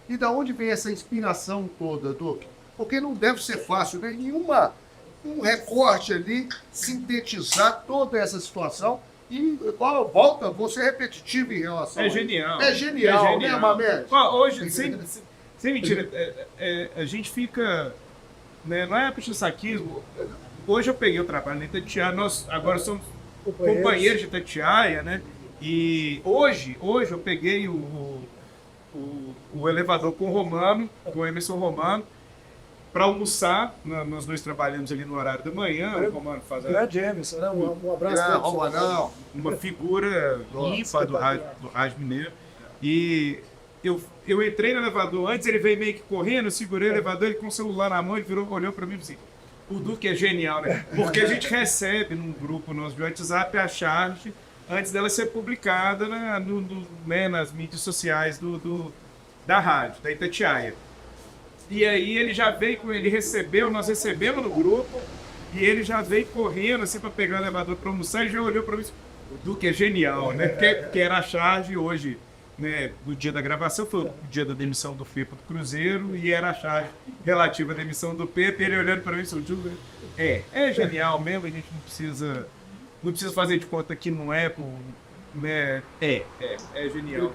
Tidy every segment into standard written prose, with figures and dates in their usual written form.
E da onde vem essa inspiração toda, Duque? Porque não deve ser fácil, né? Um recorte ali, sintetizar toda essa situação e igual volta, você repetitivo em relação a É isso. genial. É genial, né, Mamed? Ó, hoje, sem mentira, a gente fica. Né, não é puxa-saquismo. Hoje eu peguei o trabalho na Itatiaia, nós agora somos companheiros de Itatiaia, né? E hoje eu peguei o elevador com o Romano, com o Emerson Romano, para almoçar. Nós dois trabalhamos ali no horário da manhã. O Romano faz Grande Emerson, né? Um abraço para Romanão. uma figura ímpar do rádio mineiro. E eu entrei no elevador antes, ele veio meio que correndo, eu segurei o elevador, ele com o celular na mão, ele virou, olhou para mim e disse assim, o Duque é genial, né? Porque a gente recebe num grupo nosso de WhatsApp a charge antes dela ser publicada né, nas mídias sociais da rádio, da Itatiaia. E aí ele já veio com ele recebeu, nós recebemos no grupo, e ele já veio correndo assim para pegar o elevador para almoçar e já olhou para mim e disse, o Duque é genial, né? Porque era a charge hoje, né, no dia da gravação, foi o dia da demissão do Fepa do Cruzeiro, e era a charge relativa à demissão do Pepe, ele olhando para mim e disse, é genial mesmo, a gente não precisa fazer de conta que não é, né? É genial.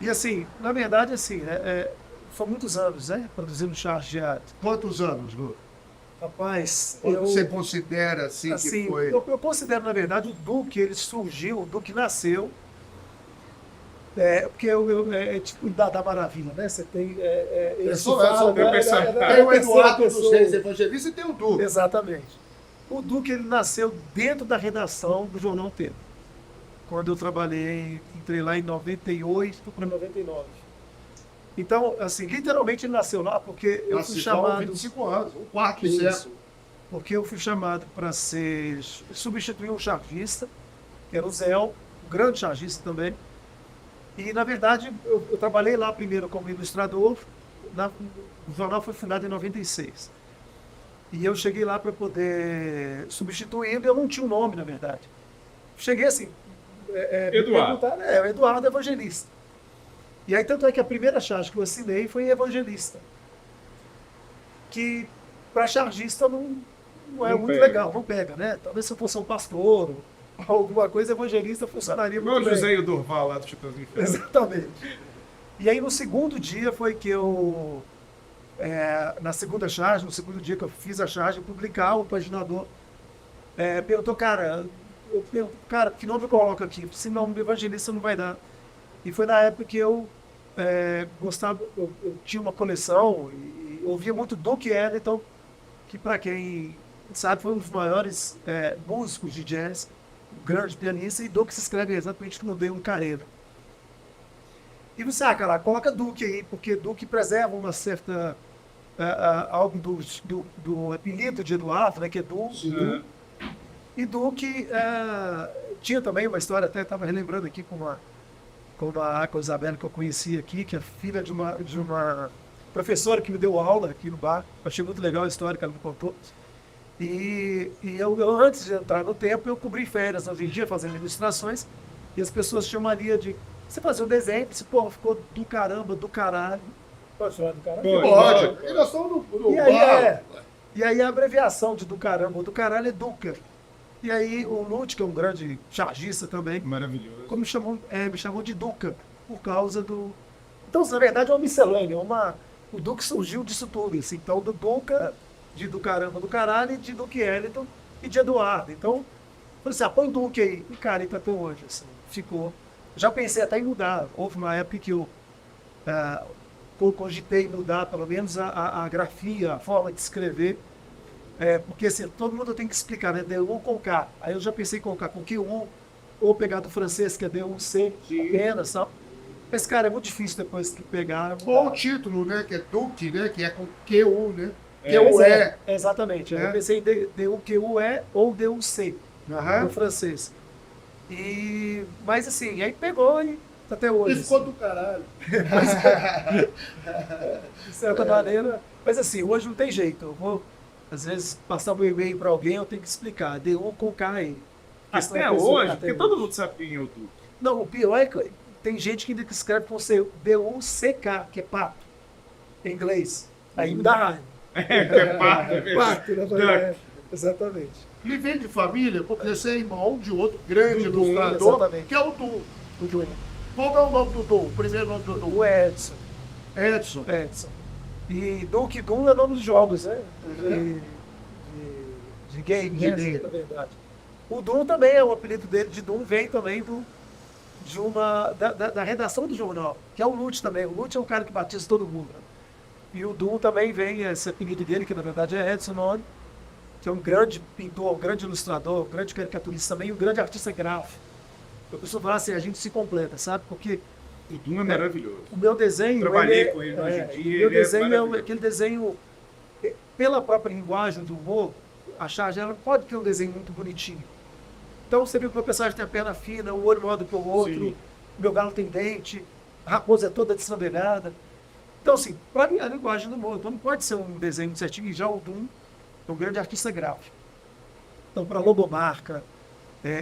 E assim, na verdade, assim, foi muitos anos, né? Produzindo charge diário. Quantos anos, Lu? Rapaz, Quando você considera assim assim, que foi. eu considero, na verdade, o Duque, ele surgiu, o Duque nasceu. Porque é tipo da maravilha, né? Você tem. Tem o Eduardo dos Reis Evangelista e tem o Duque. Exatamente. O Duque ele nasceu dentro da redação do Jornal o Tempo. Quando eu trabalhei, entrei lá em 98 para 99. Então, assim, literalmente ele nasceu lá porque eu fui chamado. 25 anos, um quarto Isso. século. Porque eu fui chamado para substituir um chargista, que era o Zé, um grande chargista também. E, na verdade, eu trabalhei lá primeiro como ilustrador. O jornal foi fundado em 96. E eu cheguei lá para poder substituí-lo, eu não tinha um nome, na verdade. Cheguei assim, Eduardo. O Eduardo Evangelista. E aí, tanto é que a primeira charge que eu assinei foi Evangelista. Que, para chargista, não é Não muito pega. legal, não pega, né? Talvez se eu fosse um pastor ou alguma coisa, Evangelista funcionaria Igual muito o bem. José e o Durval lá do Chapeuzinho Feliz. Exatamente. E aí, no segundo dia, foi que eu, na segunda charge, no segundo dia que eu fiz a charge, publicar, o paginador perguntou, cara, que nome eu coloco aqui? Se nome do Evangelista não vai dar. E foi na época que eu gostava, eu tinha uma coleção e ouvia muito Duke Ellington, que para quem sabe foi um dos maiores músicos de jazz, um grande pianista, e Duke se escreve exatamente como dei um careiro. E você, cara, coloca Duke aí, porque Duke preserva uma certa algo do apelido de Eduardo, né, que é Duke. E Duke tinha também uma história, até estava relembrando aqui com a Isabela, que eu conheci aqui, que é filha de uma professora que me deu aula aqui no bar. Achei muito legal a história que ela me contou. E eu, antes de entrar no tempo, eu cobri férias, hoje em dia, fazendo ilustrações, e as pessoas tinham mania de você fazer um desenho, você, pô, ficou do caramba, do caralho. Pode falar do caralho? Pode. E nós estamos no bar. E aí a abreviação de do caramba ou do caralho é Duca. E aí o Lute, que é um grande chargista também, Maravilhoso. me chamou de Duca, por causa do... Então, na verdade, é uma miscelânea, o Duque surgiu disso tudo, assim. Então, do Duca, de do caramba, do caralho, e de Duque Ellington e de Eduardo. Então, falei assim, põe o Duque aí. E, cara, ele tá até hoje, assim, ficou. Já pensei até em mudar. Houve uma época que eu cogitei mudar, pelo menos, a grafia, a forma de escrever. Porque assim, todo mundo tem que explicar, né? D1 com K. Aí eu já pensei em colocar com Q1, ou pegar do francês, que é D1C, apenas, sabe? Mas, cara, é muito difícil depois que pegar. Ou o título, né? Que é Duque, né? Que é com QU, né? QE. Exatamente. Eu pensei em D1, QE ou D1C, no francês. Mas assim, aí pegou e tá até hoje. E ficou do caralho. De certa maneira. Mas assim, hoje não tem jeito. Eu vou, às vezes, passar um e-mail para alguém, eu tenho que explicar. D1 com K aí. Até hoje, porque todo mundo sabe quem é o Duque. Não, o pior é que tem gente que ainda escreve com C, D-U-C-K, que é pato, em inglês. Aí me dá raiva. Que é pato, é verdade. Pato, na verdade. Exatamente. Ele vem de família, porque você é irmão de outro grande Do Dum, ilustrador, exatamente. que é o Dum. O Dum. Qual é o nome do Dum? O primeiro nome do Dum? O Edson. Edson. E Duke Doom é nome dos jogos, né? De game, De né? game. Na verdade. O Doom também é o apelido dele de Doom, vem também da redação do jornal, que é o Lute também. O Lute é um cara que batiza todo mundo. Né? E o Doom também vem, esse apelido dele, que na verdade é Edson Nome, que é um grande pintor, um grande ilustrador, um grande caricaturista também, e um grande artista gráfico. Eu costumo falar assim, a gente se completa, sabe? Porque O Dum é maravilhoso. o meu desenho... Trabalhei com ele hoje em dia, O meu ele é desenho é maravilhoso. aquele desenho, pela própria linguagem do humor, a charge, ela pode ter um desenho muito bonitinho. Então você vê que o meu personagem tem a perna fina, o olho maior do que o outro, Sim. o meu galo tem dente, a raposa é toda destrambelhada. Então, assim, para mim, a linguagem do humor, então não pode ser um desenho certinho, e já o Doom é um grande artista gráfico. Então, para logomarca,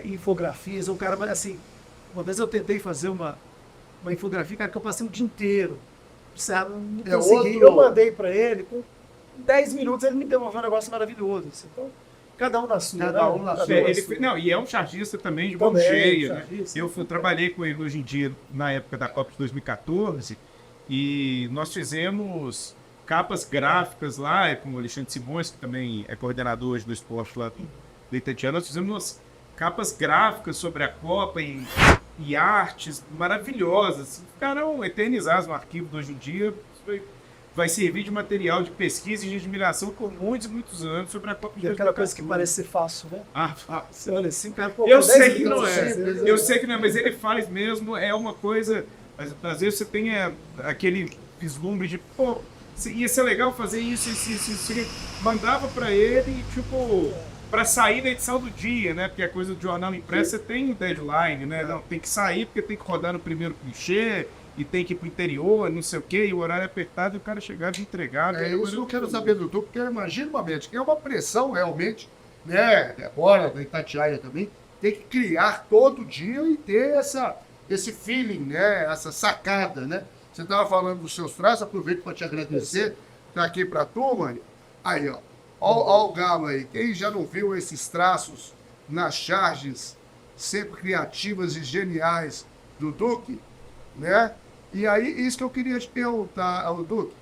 infografias, um cara, mas assim, uma vez eu tentei fazer uma infografia, cara, que eu passei o dia inteiro, sabe? Não É consegui. outro- Eu mandei para ele, com 10 minutos ele me devolveu um negócio maravilhoso. Assim. Então, cada um na sua. Cada né? um na sua. Não, e é um chargista também de mão Também, cheia, né? chargista. Eu trabalhei com ele hoje em dia, na época da Copa de 2014, e nós fizemos capas gráficas lá, com o Alexandre Simões, que também é coordenador hoje do esporte lá do Itatiaia. Nós fizemos umas capas gráficas sobre a Copa e artes maravilhosas. Ficaram eternizadas no arquivo de hoje em dia. Isso vai servir de material de pesquisa e de admiração por muitos e muitos anos sobre a Copa de E aquela coisa 2014. que parece ser fácil, né? Você olha assim, cara, pô, Eu com sei 10 que não minutos, é. né? Eu sei que não é, mas ele fala isso mesmo, é uma coisa. Às vezes você tem aquele vislumbre de, pô, ia ser legal fazer isso. Mandava pra ele, tipo, pra sair na edição do dia, né? Porque a coisa do jornal impresso, você tem um deadline, né? Não, tem que sair porque tem que rodar no primeiro clichê e tem que ir pro interior, não sei o quê, e o horário é apertado e o cara chegava e entregava. É isso que eu quero saber do Duque, porque imagina uma mente, que é uma pressão realmente, né? Agora, da Itatiaia também, tem que criar todo dia e ter esse feeling, né? Essa sacada, né? Você estava falando dos seus traços, aproveito para te agradecer, tá aqui para a turma. Aí, ó. Ó o Galo aí. Quem já não viu esses traços nas charges sempre criativas e geniais do Duque, né? E aí, isso que eu queria te perguntar ao Duque.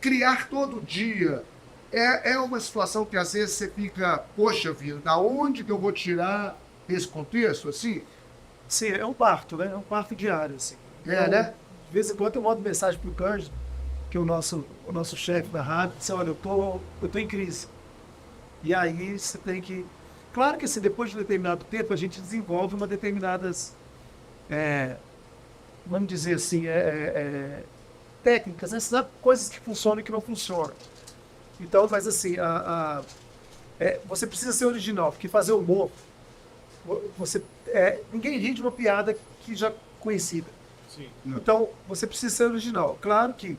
Criar todo dia é uma situação que às vezes você fica, poxa vida, da onde que eu vou tirar esse contexto, assim? Sim, é um parto, né? É um parto diário, assim. Então, Né? De vez em quando eu mando mensagem pro Cândido, que é o nosso chefe da rádio, diz, olha, eu tô em crise. E aí você tem que... Claro que assim, depois de um determinado tempo, a gente desenvolve uma determinadas, vamos dizer assim, técnicas, né? Você sabe coisas que funcionam e que não funcionam. Então, mas assim, você precisa ser original, porque fazer humor, ninguém ri de uma piada que já é conhecida. Sim. Então, você precisa ser original. Claro que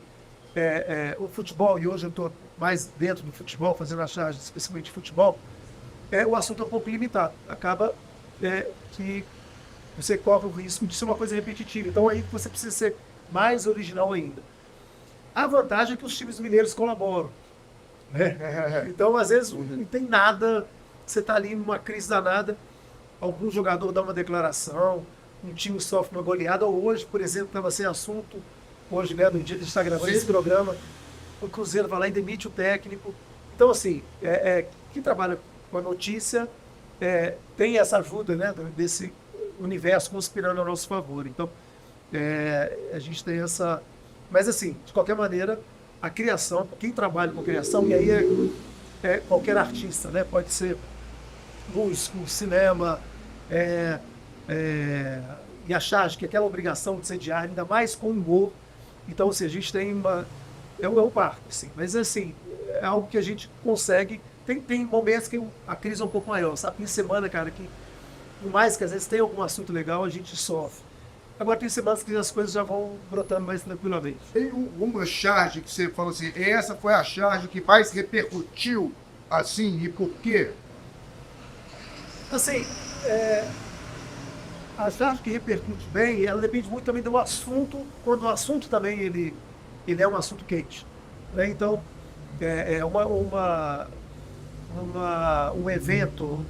o futebol, e hoje eu estou mais dentro do futebol, fazendo a charge especialmente de futebol, o assunto é um pouco limitado. Acaba que você corre o risco de ser uma coisa repetitiva. Então, aí você precisa ser mais original ainda. A vantagem é que os times mineiros colaboram. Né? Então, às vezes, não tem nada, você está ali numa crise danada, algum jogador dá uma declaração, um time sofre uma goleada, ou hoje, por exemplo, estava sem assunto, hoje, né, no dia que a gente está gravando esse programa, o Cruzeiro vai lá e demite o técnico. Então, assim, quem trabalha com a notícia tem essa ajuda, né, desse universo conspirando a nosso favor. Então, a gente tem essa... Mas, assim, de qualquer maneira, a criação, quem trabalha com criação, e aí é qualquer artista, né, pode ser músico, cinema, e achar que aquela obrigação de ser diária, ainda mais com humor. Então, assim, a gente tem uma... É um parto, assim. Mas, assim, é algo que a gente consegue... Tem momentos que a crise é um pouco maior, sabe? Tem semana, cara, que por mais que às vezes tenha algum assunto legal, a gente sofre. Agora tem semanas que as coisas já vão brotando mais tranquilamente. Tem uma charge que você falou assim, essa foi a charge que mais repercutiu, assim, e por quê? Assim, A charge que repercute bem, ela depende muito também do assunto, quando o assunto também ele é um assunto quente. Né? Então, um evento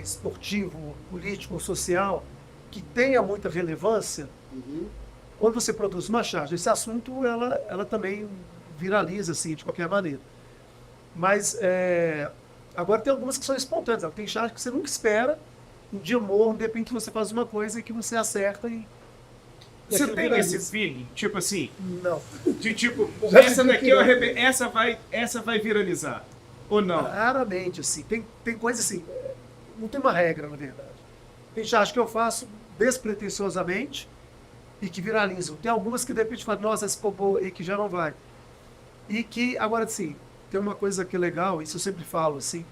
esportivo, político, social, que tenha muita relevância, quando você produz uma charge, esse assunto ela também viraliza, assim, de qualquer maneira. Mas agora tem algumas que são espontâneas. Tem charge que você nunca espera, um dia morro, de repente você faz uma coisa que você acerta e Você aquilo tem viraliza. esse feeling? Tipo assim, Não. de tipo, Já essa tive daqui que- essa vai viralizar. Ou não? Raramente, assim. Tem coisa assim, não tem uma regra, na verdade. Tem charge que eu faço despretensiosamente e que viralizam. Tem algumas que de repente falam, nossa, esse popô aí que já não vai. E que, agora assim, tem uma coisa que é legal, isso eu sempre falo, assim,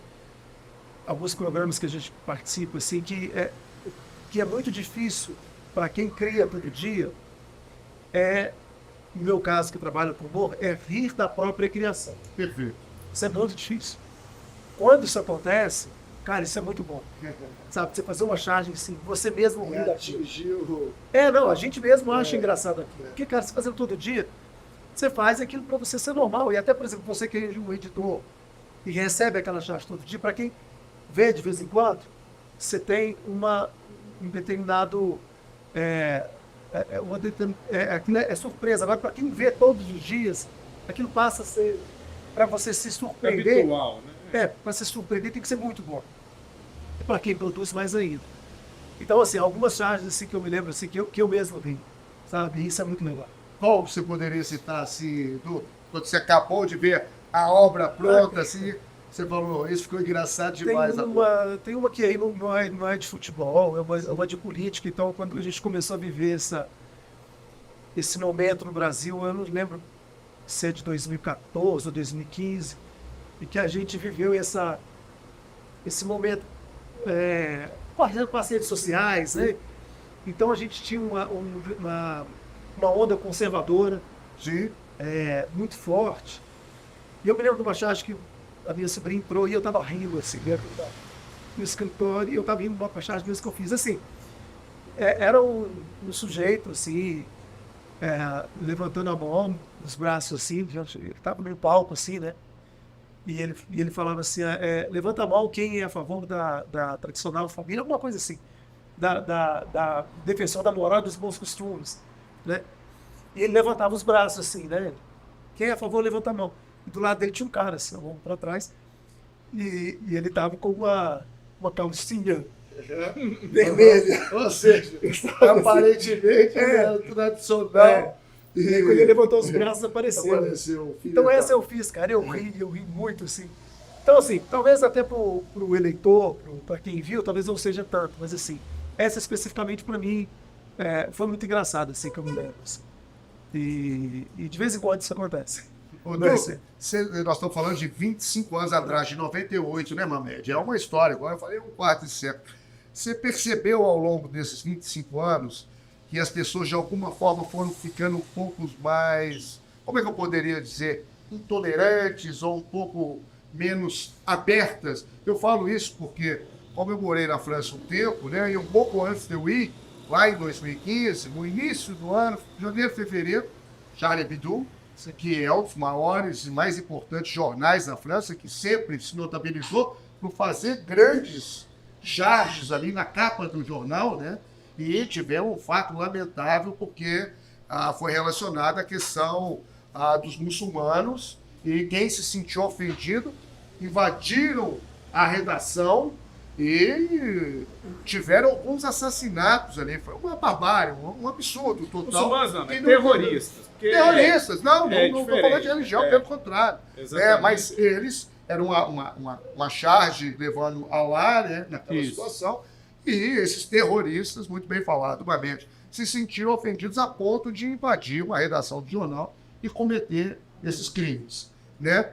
alguns programas que a gente participa, assim, que é muito difícil para quem cria todo dia, no meu caso, que trabalho com humor, é rir da própria criação. Perfeito. Isso é muito difícil. Quando isso acontece, cara, isso é muito bom. Sabe, você fazer uma charge assim, você mesmo rir daquilo. Atingiu. Não, a gente mesmo acha engraçado aquilo. Porque, cara, você fazendo todo dia, você faz aquilo para você ser normal. E até, por exemplo, você que é um editor e recebe aquela charge todo dia, para quem vê de vez em quando, você tem um determinado. Aquilo é surpresa. Agora, para quem vê todos os dias, aquilo passa a ser. Para você se surpreender. Habitual, né? Para se surpreender tem que ser muito bom. E para quem produz, mais ainda. Então, assim, algumas charges assim, que eu me lembro assim, que eu mesmo vi. Sabe? Isso é muito legal. Qual você poderia citar, assim, quando você acabou de ver a obra pronta, assim, você falou, isso ficou engraçado demais. Tem uma que aí não é de futebol, é uma de política. Então, quando a gente começou a viver esse momento no Brasil, eu não lembro se é de 2014 ou 2015, e que a gente viveu esse momento com as redes sociais, né? Então a gente tinha uma onda conservadora Sim. muito forte. E eu me lembro de uma charge que a minha sobrinha entrou e eu estava rindo assim, né, no escritório, e eu estava rindo de uma charge mesmo que eu fiz. Assim, era um sujeito assim, levantando a mão, os braços assim, ele estava no palco assim, né? E ele falava assim, levanta a mão quem é a favor da tradicional família, alguma coisa assim, da defensão da moral e dos bons costumes, né? E ele levantava os braços assim, né? Quem é a favor, levanta a mão. E do lado dele tinha um cara assim, a mão para trás, e ele tava com uma calcinha vermelha. Ou seja, aparentemente era tradicional. E aí, quando ele levantou os braços, apareceu. Apareceu. Então essa eu fiz, cara. Eu ri muito, assim. Então, assim, talvez até pro eleitor, para quem viu, talvez não seja tanto, mas assim, essa especificamente para mim foi muito engraçada, assim, que eu me lembro. Assim. E de vez em quando isso acontece. Nós estamos falando de 25 anos atrás, de 98, né, Mamed? É uma história, agora eu falei um quarto de século. Você percebeu ao longo desses 25 anos que as pessoas de alguma forma foram ficando um pouco mais, como é que eu poderia dizer, intolerantes ou um pouco menos abertas? Eu falo isso porque, como eu morei na França um tempo, né, e um pouco antes de eu ir, lá em 2015, no início do ano, janeiro, fevereiro, Charlie Hebdo, que é um dos maiores e mais importantes jornais da França, que sempre se notabilizou por fazer grandes charges ali na capa do jornal, né? E tivemos um fato lamentável porque foi relacionada à questão dos muçulmanos e quem se sentiu ofendido invadiram a redação e tiveram alguns assassinatos ali. Foi uma barbárie, um absurdo total. Muçulmanos não, Quem terroristas. Terroristas, não estou diferente. falando de religião, pelo contrário. Exatamente. Mas eles eram uma charge levando ao ar, né, naquela situação, e esses terroristas, muito bem falado, novamente, se sentiram ofendidos a ponto de invadir uma redação do jornal e cometer esses crimes, né?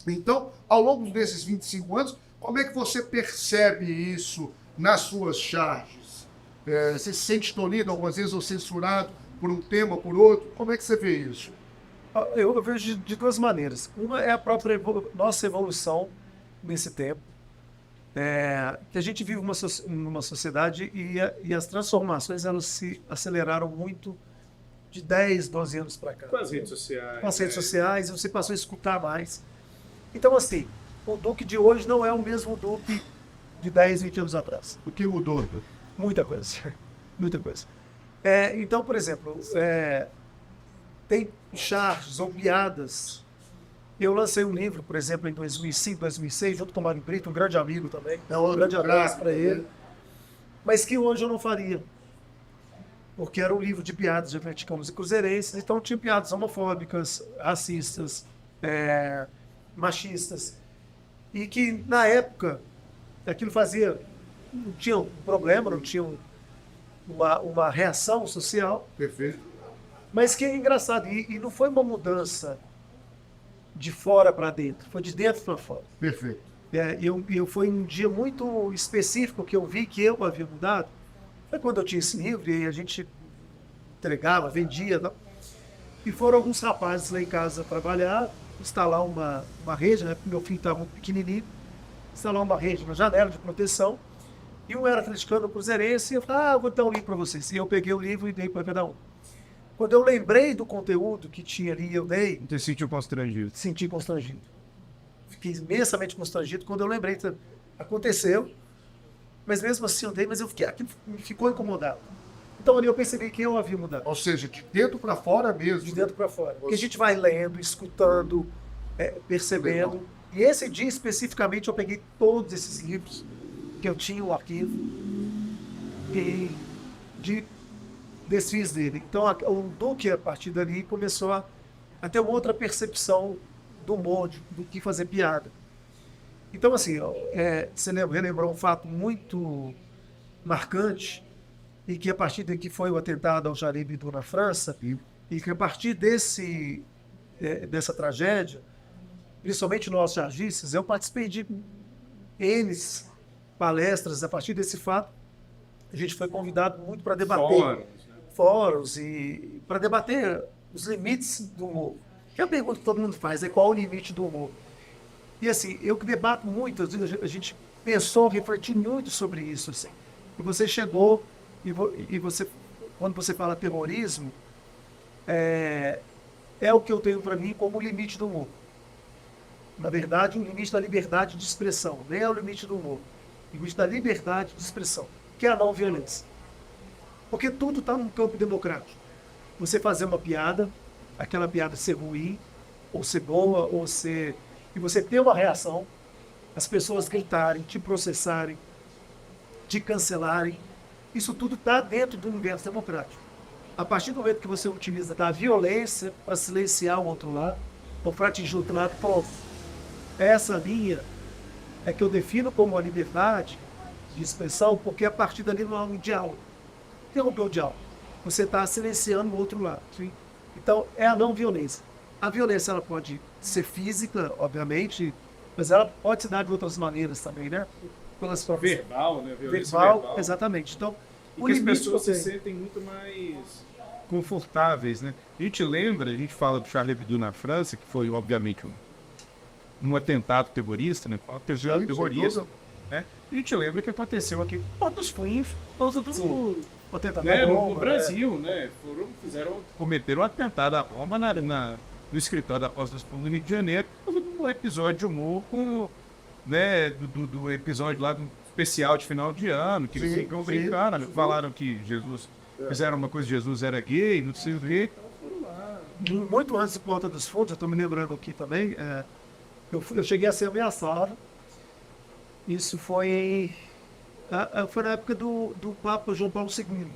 Então, ao longo desses 25 anos, como é que você percebe isso nas suas charges? Você se sente tolhido algumas vezes ou censurado por um tema ou por outro? Como é que você vê isso? Eu vejo de duas maneiras. Uma é a própria nossa evolução nesse tempo. que a gente vive numa sociedade e as transformações elas se aceleraram muito de 10, 12 anos para cá. Com as redes sociais. Com as redes sociais, você passou a escutar mais. Então, assim, o Duque de hoje não é o mesmo Duque de 10, 20 anos atrás. O que mudou? Muita coisa. Muita coisa. Então, por exemplo, tem charges ou piadas. Eu lancei um livro, por exemplo, em 2005, 2006, junto com o Mário Brito, um grande amigo também. Um grande abraço para ele. Mas que hoje eu não faria. Porque era um livro de piadas de atleticanos e cruzeirenses, então tinha piadas homofóbicas, racistas, machistas. E que, na época, aquilo não tinha um problema, não tinha uma reação social. Perfeito. Mas que é engraçado, e não foi uma mudança de fora para dentro, foi de dentro para fora. Perfeito. Foi um dia muito específico que eu vi que eu havia mudado. Foi quando eu tinha esse livro e a gente entregava, vendia. Não? E foram alguns rapazes lá em casa trabalhar, instalar uma rede, né? Porque meu filho estava muito pequenininho, instalar uma rede na janela de proteção. E um era atleticano, cruzeirense, e eu falei, vou dar um livro para vocês. E eu peguei o livro e dei para cada um. Quando eu lembrei do conteúdo que tinha ali, eu dei... Você sentiu constrangido? Senti constrangido. Fiquei imensamente constrangido quando eu lembrei. Aconteceu, mas mesmo assim eu dei, mas aquilo me ficou incomodado. Então ali eu percebi que eu havia mudado. Ou seja, de dentro para fora mesmo. De dentro para fora. Porque a gente vai lendo, escutando, percebendo. Legal. E esse dia especificamente eu peguei todos esses livros que eu tinha o arquivo e desfiz dele. Então o Duque, a partir dali, começou a ter uma outra percepção do humor, do que fazer piada. Então, assim, você relembrou um fato muito marcante, e que a partir daqui foi o atentado ao Charlie Hebdo na França, e que a partir dessa tragédia, principalmente nós chargistas, eu participei de N palestras a partir desse fato. A gente foi convidado muito para debater fóruns e para debater os limites do humor. Que é a pergunta que todo mundo faz, qual o limite do humor? E assim, eu que debato muito, às vezes a gente pensou, refletiu muito sobre isso. Assim. E você chegou, e você, quando você fala terrorismo, é o que eu tenho para mim como o limite do humor. Na verdade, o limite da liberdade de expressão, nem é o limite do humor. O limite da liberdade de expressão, que é a não violência. Porque tudo está num campo democrático. Você fazer uma piada, aquela piada ser ruim, ou ser boa, e você ter uma reação, as pessoas gritarem, te processarem, te cancelarem, isso tudo está dentro do universo democrático. A partir do momento que você utiliza da violência para silenciar o outro lado, ou para atingir o outro lado, pronto. Essa linha é que eu defino como a liberdade de expressão, porque a partir dali não há um diálogo. Interrompeu o diálogo. Você está silenciando o outro lado. Sim? Então, é a não violência. A violência ela pode ser física, obviamente, mas ela pode se dar de outras maneiras também, né? Pelas próprias... Verbal, né? Verbal, exatamente. Então, e que as pessoas se sentem muito mais confortáveis, né? A gente fala do Charlie Hebdo na França, que foi, obviamente, um atentado terrorista, né? Um atentado terrorista, né? A gente lembra que aconteceu aqui todos o atentado no Brasil, né? Cometeram um atentado à bomba no escritório da Costa do Rio de Janeiro, um episódio de humor né, do episódio lá do especial de final de ano, que eles ficam brincando, falaram que fizeram uma coisa, Jesus era gay, não sei o quê. Muito antes de Porta dos Fundos, eu estou me lembrando aqui também, eu cheguei a ser ameaçado. Isso foi na época do Papa João Paulo II,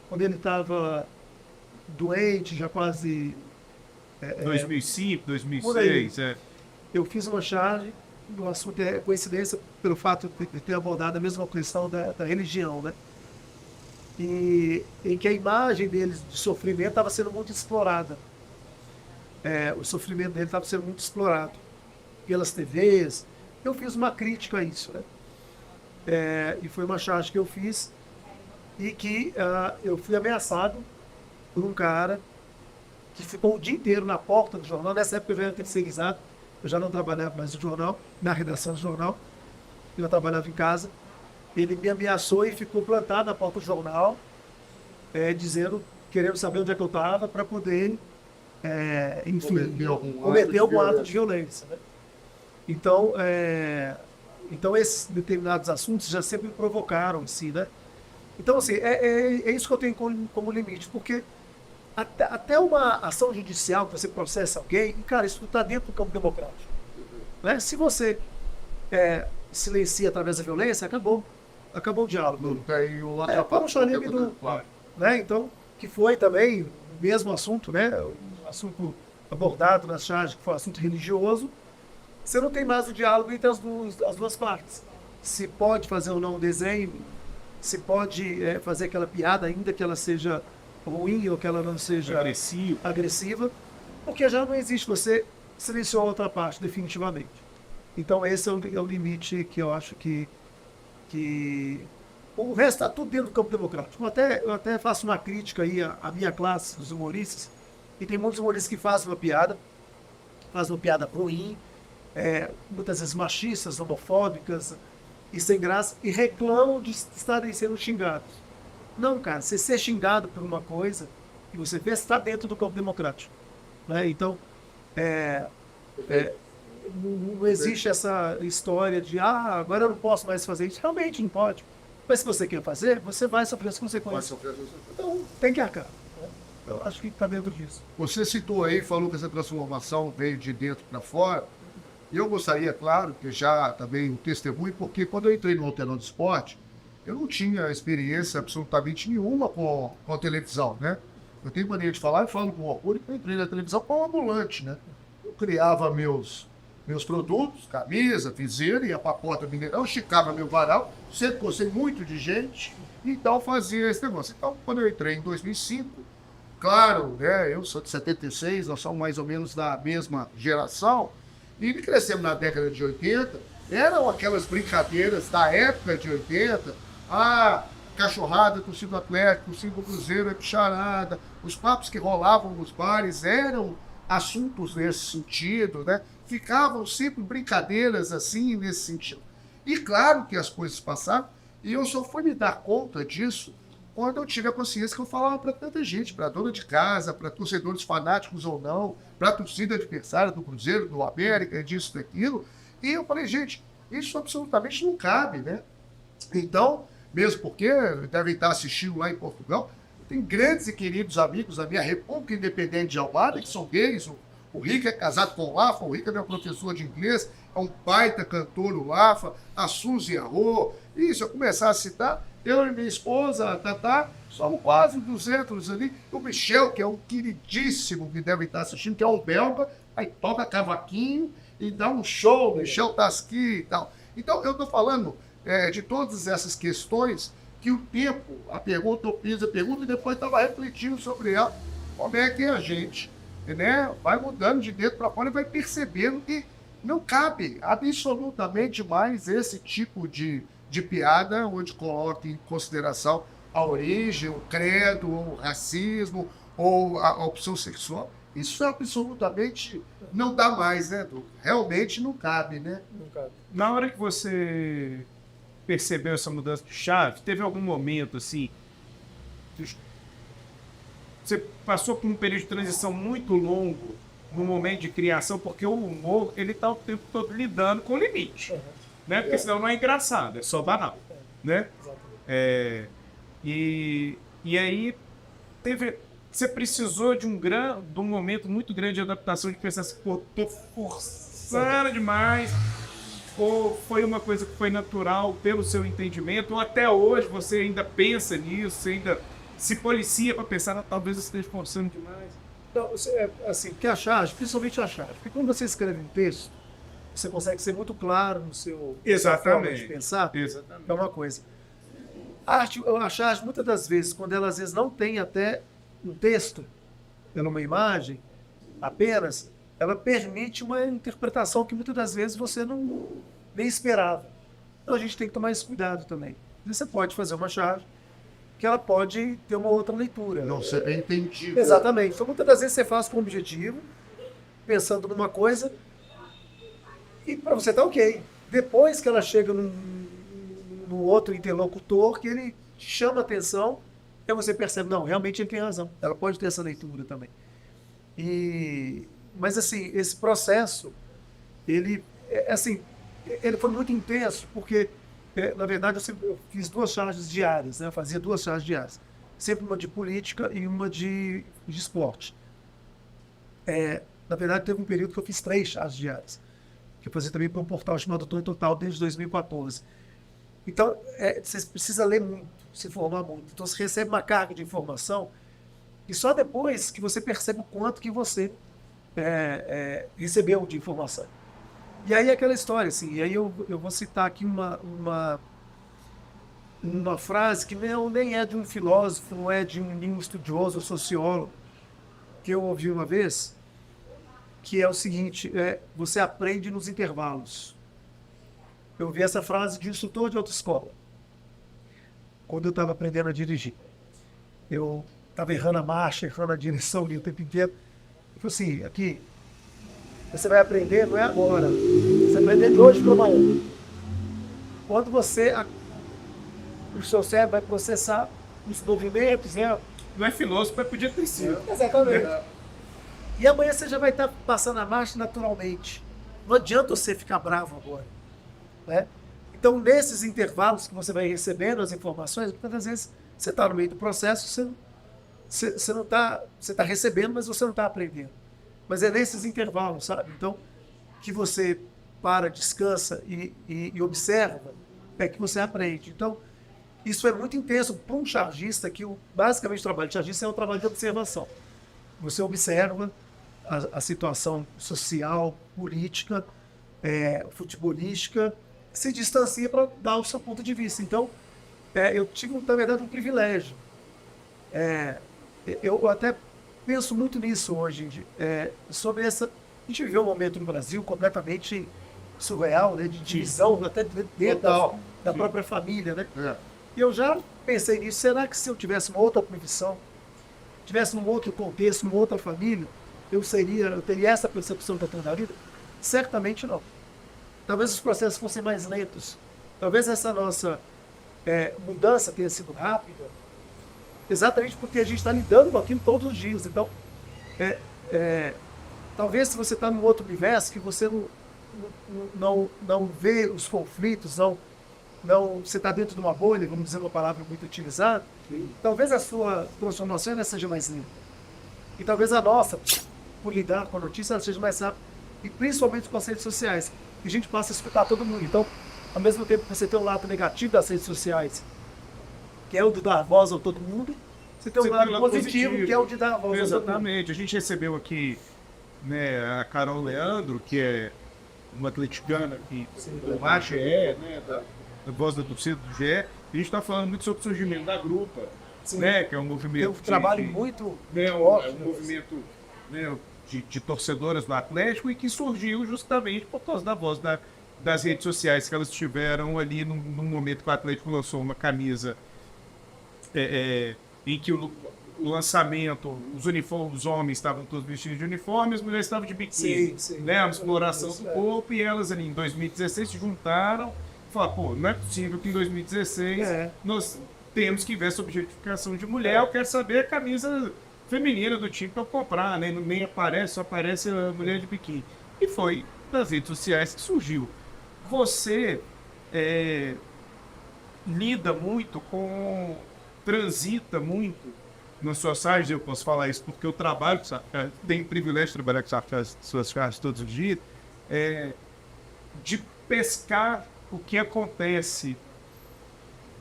quando ele estava doente, já quase... 2005, 2006, Eu fiz uma charge, o assunto é coincidência pelo fato de ter abordado a mesma questão da religião, né? E em que a imagem deles de sofrimento estava sendo muito explorada. O sofrimento dele estava sendo muito explorado pelas TVs. Eu fiz uma crítica a isso, né? E foi uma charge que eu fiz e que eu fui ameaçado por um cara que ficou o dia inteiro na porta do jornal. Nessa época eu já era terceirizado, eu já não trabalhava mais no jornal, na redação do jornal. eu trabalhava em casa, ele me ameaçou e ficou plantado na porta do jornal, querendo saber onde é que eu estava para poder, enfim, cometer algum ato de violência. Né? Então, esses determinados assuntos já sempre me provocaram, assim, né? Então, assim, é isso que eu tenho como limite, porque até uma ação judicial que você processa alguém, cara, isso está dentro do campo democrático. Né? Se você silencia através da violência, acabou o diálogo. Não tem o Como o Xanime né? Então, que foi também o mesmo assunto, né? O assunto abordado na charge, que foi um assunto religioso. Você não tem mais o diálogo entre as duas partes. Se pode fazer ou não um desenho, se pode fazer aquela piada, ainda que ela seja ruim ou que ela não seja agressiva, porque já não existe, você silenciou a outra parte, definitivamente. Então esse é o limite que eu acho que o resto está tudo dentro do campo democrático. Eu até faço uma crítica aí à minha classe, dos humoristas, e tem muitos humoristas que fazem uma piada ruim, muitas vezes machistas, homofóbicas e sem graça, e reclamam de estarem sendo xingados. Não, cara, você ser xingado por uma coisa que você fez está dentro do campo democrático. Né? Então, não existe essa história de agora eu não posso mais fazer isso. Realmente não pode. Mas se você quer fazer, você vai sofrer as consequências. Então, tem que arcar. Eu acho que está dentro disso. Você citou aí, falou que essa transformação veio de dentro para fora. E eu gostaria, claro, que já também um testemunho, porque quando eu entrei no Alterão do Esporte, eu não tinha experiência absolutamente nenhuma com a televisão, né? Eu tenho mania de falar e falo com orgulho que eu entrei na televisão como ambulante, né? Eu criava meus produtos, camisa, viseira, ia para a porta do Mineirão, esticava meu varal, sempre gostei muito de gente, então fazia esse negócio. Então, quando eu entrei em 2005, claro, né, eu sou de 76, nós somos mais ou menos da mesma geração, e crescemos na década de 80, eram aquelas brincadeiras da época de 80, cachorrada, torcida do Atlético, torcida do Cruzeiro, picharada, os papos que rolavam nos bares eram assuntos nesse sentido, né? Ficavam sempre brincadeiras assim, nesse sentido. E claro que as coisas passaram, e eu só fui me dar conta disso quando eu tive a consciência que eu falava para tanta gente, para dona de casa, para torcedores fanáticos ou não, para a torcida adversária do Cruzeiro, do América, disso, daquilo. E eu falei, gente, isso absolutamente não cabe, né? Então, mesmo porque devem estar assistindo lá em Portugal, tem grandes e queridos amigos da minha República Independente de Almada, que são gays. O Rica é casado com o Lafa, o Rica é meu professor de inglês, é um baita cantor, o Lafa, a Suzy Arro. E se eu começar a citar, eu e minha esposa, a Tatá, somos quase 200 ali. O Michel, que é um queridíssimo que deve estar assistindo, que é um belga, aí toca cavaquinho e dá um show, Michel Tasqui e tal. Então, eu estou falando de todas essas questões que o tempo, a pergunta, eu fiz a pergunta e depois estava refletindo sobre ela, como é que a gente, né, vai mudando de dentro para fora e vai percebendo que não cabe absolutamente mais esse tipo de piada onde coloca em consideração a origem, o credo, o racismo ou a opção sexual. Isso absolutamente não dá mais, né, Edu? Realmente não cabe, né? Não cabe. Na hora que você percebeu essa mudança de chave, teve algum momento assim, você passou por um período de transição muito longo no momento de criação, porque o humor, ele tá o tempo todo lidando com o limite, né? Porque senão não é engraçado, é só banal, né? E aí você precisou de um momento muito grande de adaptação, de pensar assim, pô, tô forçando demais, ou foi uma coisa que foi natural pelo seu entendimento, ou até hoje você ainda pensa nisso, você ainda se policia para pensar, talvez você esteja forçando demais. Não, assim, porque a charge, principalmente a charge, porque quando você escreve um texto, você consegue ser muito claro no seu sua forma de pensar. Exatamente. É uma coisa. A charge, muitas das vezes, quando ela às vezes não tem até um texto, uma imagem, apenas, ela permite uma interpretação que muitas das vezes você não nem esperava. Então a gente tem que tomar esse cuidado também. Você pode fazer uma charge que ela pode ter uma outra leitura. Não ser bem entendido. Exatamente. Então muitas das vezes você faz com um objetivo, pensando numa coisa, e para você tá ok. depois que ela chega no outro interlocutor, que ele chama atenção, aí você percebe, não, realmente ele tem razão. Ela pode ter essa leitura também. Mas, assim, esse processo, assim, ele foi muito intenso, porque, na verdade, eu fiz 2 charges diárias, né? Eu fazia 2 charges diárias. Sempre uma de política e uma de esporte. Na verdade, teve um período que eu fiz 3 charges diárias, que eu fazia também para um portal chamado Tom Total desde 2014. Então, você precisa ler muito, se informar muito. Então, você recebe uma carga de informação e só depois que você percebe o quanto que você recebeu de informação. E aí aquela história, assim, e aí eu vou citar aqui uma frase que nem é de um filósofo, não é de nenhum estudioso, sociólogo, que eu ouvi uma vez, que é o seguinte, você aprende nos intervalos. Eu ouvi essa frase de instrutor de autoescola, quando eu estava aprendendo a dirigir. Eu estava errando a marcha, errando a direção ali o tempo inteiro. Eu falei assim, aqui, você vai aprender, não é agora. Você vai aprender de hoje para amanhã. Quando o seu cérebro vai processar os movimentos, né? Não é filósofo, mas podia ter sido. Exatamente. E amanhã você já vai estar passando a marcha naturalmente. Não adianta você ficar bravo agora, né? Então, nesses intervalos que você vai recebendo as informações, muitas vezes você está no meio do processo, você não está, você está recebendo, mas você não está aprendendo. Mas é nesses intervalos, sabe? Então, que você para, descansa e observa, é que você aprende. Então, isso é muito intenso para um chargista, que basicamente o trabalho de chargista é um trabalho de observação. Você observa a situação social, política, futebolística, se distancia para dar o seu ponto de vista. Então, eu tive, na verdade, um privilégio. Eu até penso muito nisso hoje, sobre essa... A gente viveu um momento no Brasil completamente surreal, né, de divisão, até dentro da própria família, né? E eu já pensei nisso, será que se eu tivesse uma outra profissão, tivesse um outro contexto, uma outra família, eu teria essa percepção que eu tenho da vida? Certamente não. Talvez os processos fossem mais lentos. Talvez essa nossa mudança tenha sido rápida, exatamente porque a gente está lidando com aquilo todos os dias. Então, talvez se você está num outro universo que você não vê os conflitos, você está dentro de uma bolha, vamos dizer uma palavra muito utilizada, talvez a sua transformação ainda seja mais lenta. E talvez a nossa, por lidar com a notícia, ela seja mais rápida. E principalmente com as redes sociais, que a gente passa a escutar todo mundo. Então, ao mesmo tempo que você tem um lado negativo das redes sociais, que é o de dar voz a todo mundo, você tem um lado positivo, que é o de dar voz a todo mundo. Exatamente. A gente recebeu aqui, né, a Carol Leandro, que é uma atleticana que lá GE, né, da voz da torcida do GE, e a gente está falando muito sobre o surgimento da Grupa, né, que é um movimento... Tem um trabalho muito forte. É um movimento, né, de torcedoras do Atlético, e que surgiu justamente por causa da voz das redes sociais, que elas tiveram ali num momento que o Atlético lançou uma camisa em que o lançamento, os homens estavam todos vestidos de uniforme, as mulheres estavam de biquíni, né, uma exploração do corpo, e elas ali em 2016 se juntaram e falaram, pô, não é possível que em 2016 nós temos que ver essa objetificação de mulher, eu quero saber a camisa feminina do time para eu comprar, né? Nem aparece, só aparece a mulher de biquíni. E foi das redes sociais que surgiu. Você lida muito transita muito nas suas charges, eu posso falar isso porque eu trabalho, tenho o privilégio de trabalhar com suas charges todos os dias, de pescar o que acontece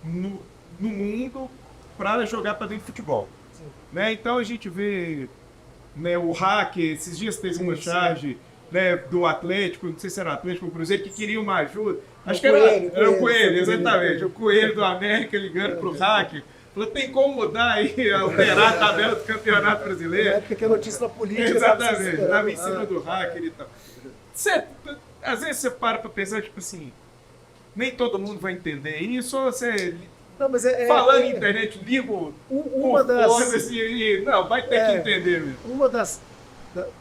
no mundo para jogar para dentro do futebol. Né? Então a gente vê, né, o hacker, esses dias teve uma charge, né, do Atlético, não sei se era Atlético ou Cruzeiro, que queria uma ajuda. Acho que era o Coelho, exatamente. O Coelho do América ligando para o hacker. Falou, tem como mudar aí, alterar a tabela do Campeonato Brasileiro? Porque é notícia política. Exatamente, estava em cima do hacker e tal. Às vezes você para pensar, tipo assim, nem todo mundo vai entender isso, ou você... Não, mas falando em internet, ligo assim, não, vai ter que entender mesmo. Uma das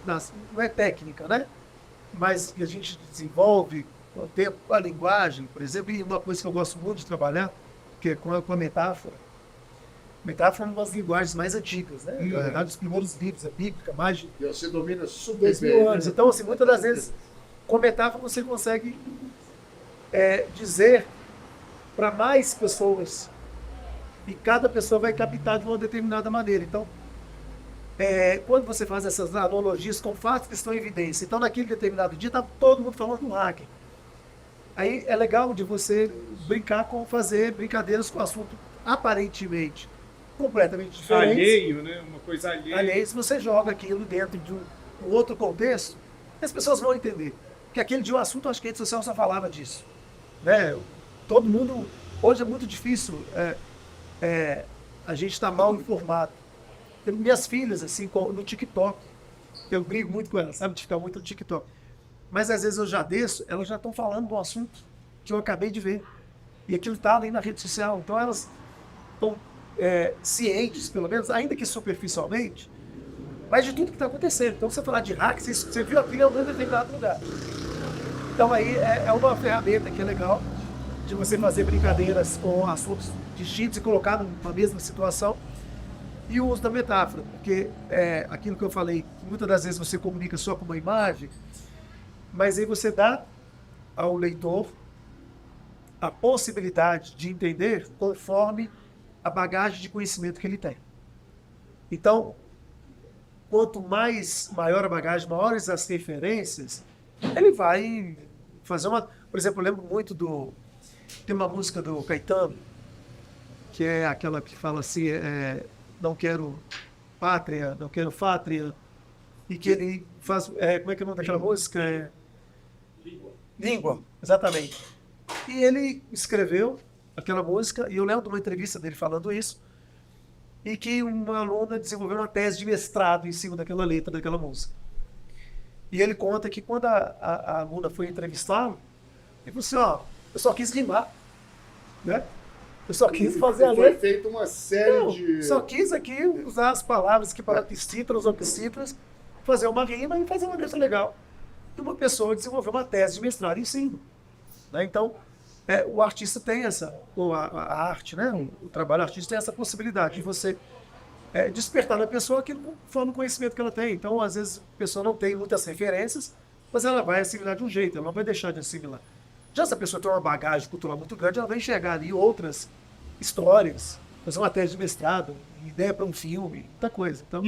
não é técnica, né? Mas que a gente desenvolve o tempo, a linguagem, por exemplo, e uma coisa que eu gosto muito de trabalhar, que é com a metáfora. Metáfora é uma das linguagens mais antigas, né? Na verdade, os primeiros livros, a Bíblia, mais de E você domina super 2000 bem. anos. Então, assim, muitas das vezes, com metáfora você consegue dizer para mais pessoas e cada pessoa vai captar de uma determinada maneira. Então, quando você faz essas analogias com fatos que estão em evidência, então naquele determinado dia está todo mundo falando do hacker. Aí é legal de você brincar com fazer brincadeiras com assunto aparentemente completamente diferente. Alheio, né? Uma coisa alheia. Aliás, se você joga aquilo dentro de um outro contexto, as pessoas vão entender. Porque aquele de um assunto, acho que a rede social só falava disso. Né? Todo mundo... Hoje é muito difícil a gente estar mal informado. Tem minhas filhas, assim, no TikTok. Eu brigo muito com elas, sabe? De ficar muito no TikTok. Mas às vezes eu já desço, elas já estão falando de um assunto que eu acabei de ver. E aquilo está ali na rede social. Então elas estão cientes, pelo menos, ainda que superficialmente, mas de tudo que está acontecendo. Então, você falar de hack, você viu a trilha em determinado lugar. Então, aí é uma ferramenta que é legal de você fazer brincadeiras com assuntos distintos e colocar numa mesma situação. E o uso da metáfora, porque aquilo que eu falei, muitas das vezes você comunica só com uma imagem, mas aí você dá ao leitor a possibilidade de entender conforme a bagagem de conhecimento que ele tem. Então, quanto maior a bagagem, maiores as referências, ele vai fazer uma... Por exemplo, eu lembro muito tem uma música do Caetano, que é aquela que fala assim, não quero pátria, não quero fátria, e que ele faz... como é que é o nome daquela música? Língua, exatamente. E ele escreveu aquela música, e eu lembro de uma entrevista dele falando isso, e que uma aluna desenvolveu uma tese de mestrado em cima daquela letra, daquela música. E ele conta que quando a aluna foi entrevistá-lo, ele falou assim, eu só quis rimar, né? Eu só quis fazer a letra. Foi feita uma série de... Só quis aqui usar as palavras que para cítaras ou cítaras, fazer uma rima e fazer uma letra legal. E uma pessoa desenvolveu uma tese de mestrado em cima. Né? Então, o artista tem ou a arte, né? O trabalho artístico tem essa possibilidade de você despertar na pessoa aquilo conforme o conhecimento que ela tem. Então, às vezes, a pessoa não tem muitas referências, mas ela vai assimilar de um jeito, ela não vai deixar de assimilar. Já se a pessoa tem uma bagagem cultural muito grande, ela vai enxergar ali outras histórias, fazer uma tese de mestrado, ideia para um filme, muita coisa. Então,